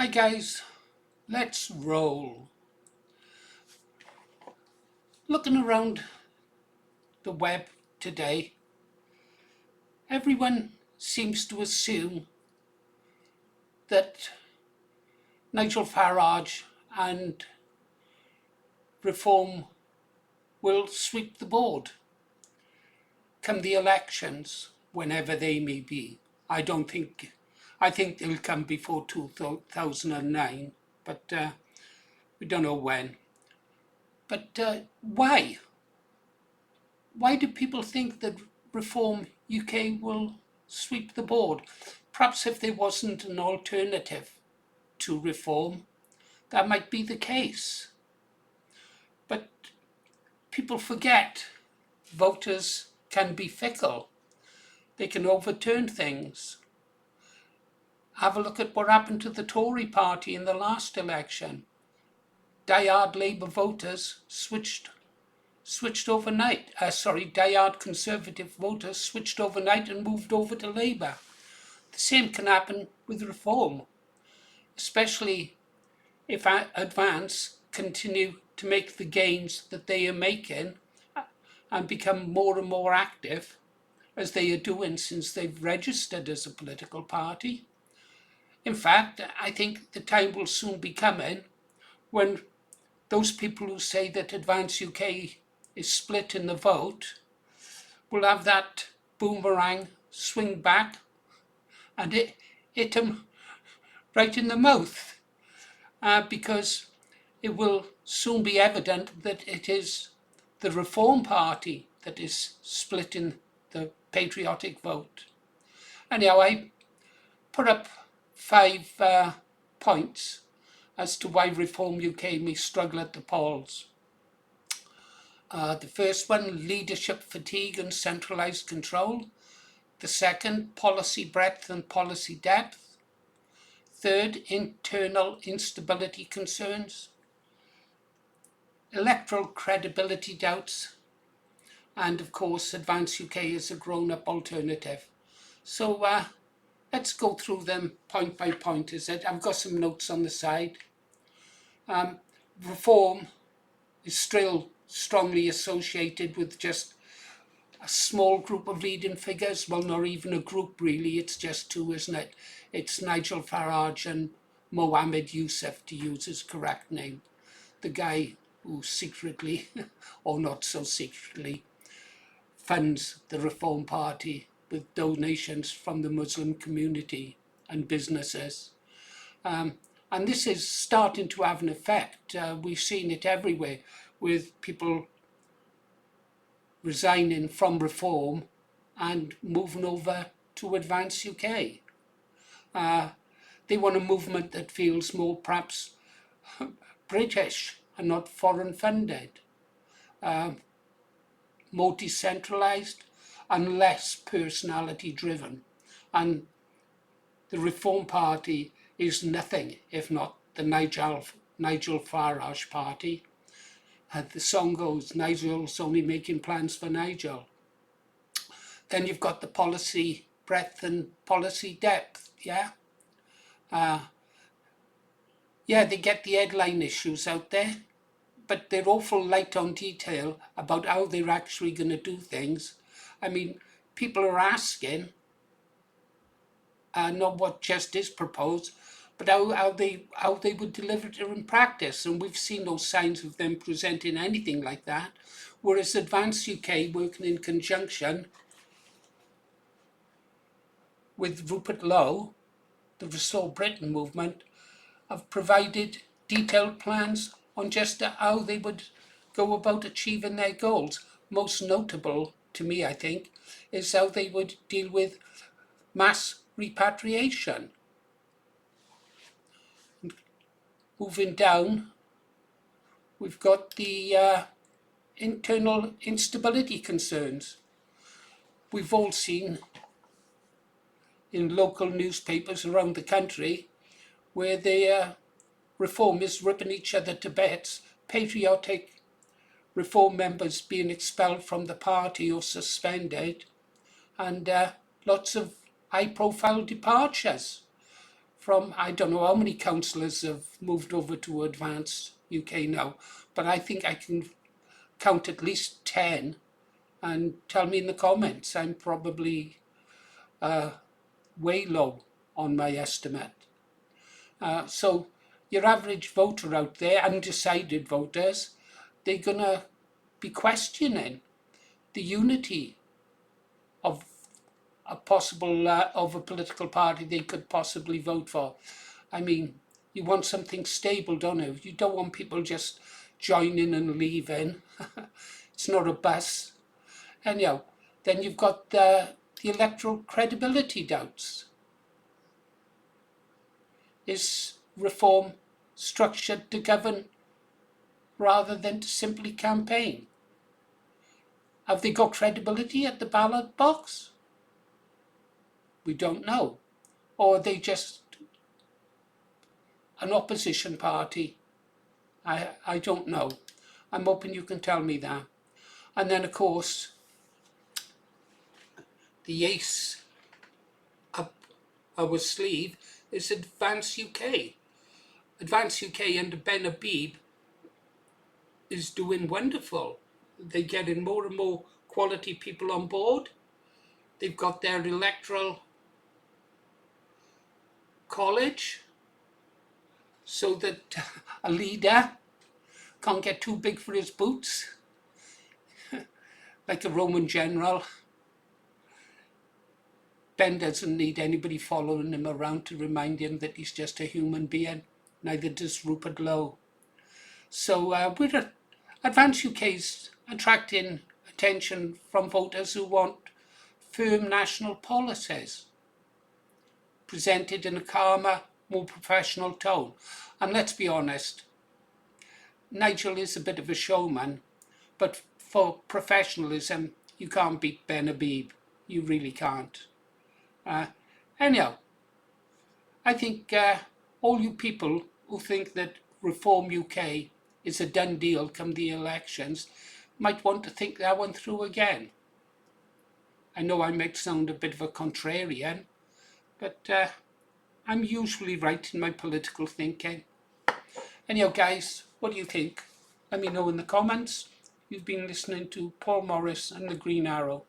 Hi guys, let's roll. Looking around the web today, everyone seems to assume that Nigel Farage and Reform will sweep the board come the elections, whenever they may be. I don't think, I think they'll come before 2009, but we don't know when. But why? Why do people think that Reform UK will sweep the board? Perhaps if there wasn't an alternative to Reform, that might be the case. But people forget voters can be fickle. They can overturn things. Have a look at what happened to the Tory party in the last election. Die-hard Labour voters switched overnight. Die-hard Conservative voters switched overnight and moved over to Labour. The same can happen with Reform, especially if Advance continue to make the gains that they are making and become more and more active, as they are doing since they've registered as a political party. In fact, I think the time will soon be coming when those people who say that Advance UK is split in the vote will have that boomerang swing back and hit them right in the mouth, because it will soon be evident that it is the Reform Party that is splitting the patriotic vote. Anyhow, I put up 5 points as to why Reform UK may struggle at the polls. The first one, leadership fatigue and centralised control. The second, policy breadth and policy depth. Third, internal instability concerns. Electoral credibility doubts. And of course, Advance UK is a grown-up alternative. So let's go through them point by point. I've got some notes on the side. Reform is still strongly associated with just a small group of leading figures. Well, not even a group really, it's just two, isn't it? It's Nigel Farage and Mohammed Youssef, to use his correct name. The guy who secretly, or not so secretly, funds the Reform Party with donations from the Muslim community and businesses. And this is starting to have an effect. We've seen it everywhere with people resigning from Reform and moving over to Advance UK. They want a movement that feels more perhaps British and not foreign funded, more decentralised and less personality driven. And the Reform Party is nothing if not the Nigel Farage party. The song goes, Nigel's only making plans for Nigel. Then you've got the policy breadth and policy depth, yeah? Yeah, they get the headline issues out there, but they're awful light on detail about how they're actually going to do things. I mean, people are asking, not what just is proposed, but how they would deliver it in practice. And we've seen no signs of them presenting anything like that. Whereas Advance UK, working in conjunction with Rupert Lowe, the Restore Britain movement, have provided detailed plans on just how they would go about achieving their goals. Most notable to me, I think, is how they would deal with mass repatriation. Moving down, we've got the internal instability concerns. We've all seen in local newspapers around the country where the Reform is ripping each other to bits, patriotic Reform members being expelled from the party or suspended, and lots of high-profile departures from, I don't know how many councillors have moved over to Advance UK now, but I think I can count at least 10, and tell me in the comments. I'm probably way low on my estimate. So your average voter out there, undecided voters, they're going to be questioning the unity of a possible of a political party they could possibly vote for. I mean, you want something stable, don't you? You don't want people just joining and leaving. It's not a bus. Anyhow, then you've got the electoral credibility doubts. Is reform structured to govern rather than to simply campaign? Have they got credibility at the ballot box? We don't know. Or are they just an opposition party? I don't know. I'm hoping you can tell me that. And then, of course, the ace up our sleeve is Advance UK. Advance UK under Ben Habib is doing wonderful. They're getting more and more quality people on board. They've got their electoral college so that a leader can't get too big for his boots, like a Roman general. Ben doesn't need anybody following him around to remind him that he's just a human being. Neither does Rupert Lowe. So Advance UK's attracting attention from voters who want firm national policies presented in a calmer, more professional tone. And let's be honest, Nigel is a bit of a showman, but for professionalism, you can't beat Ben Habib. You really can't. Anyhow, I think all you people who think that Reform UK is a done deal come the elections might want to think that one through again. I know I might sound a bit of a contrarian, but I'm usually right in my political thinking. Anyhow, guys, what do you think? Let me know in the comments. You've been listening to Paul Morris and the Green Arrow.